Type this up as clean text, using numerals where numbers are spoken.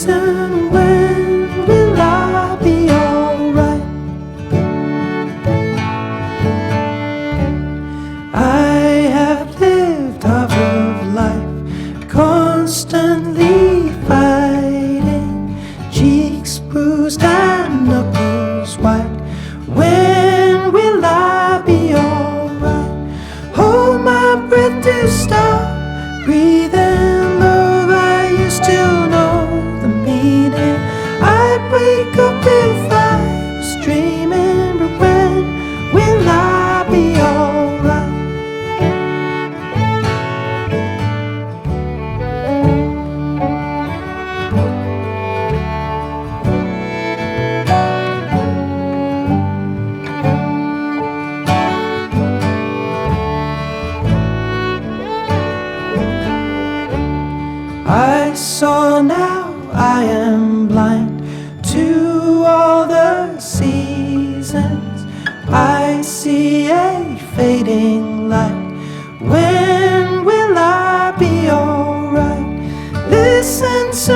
reason. When will I be alright? I have lived half of life constantly fighting, cheeks bruised and knuckles white. When will I be alright? Hold my breath to stop breathing. Love, I used to know the meaning. I'd wake up if I was dreaming. But when will I be alright? I saw, now I am blind to all the seasons. I see a fading light. When will I be alright? Listen to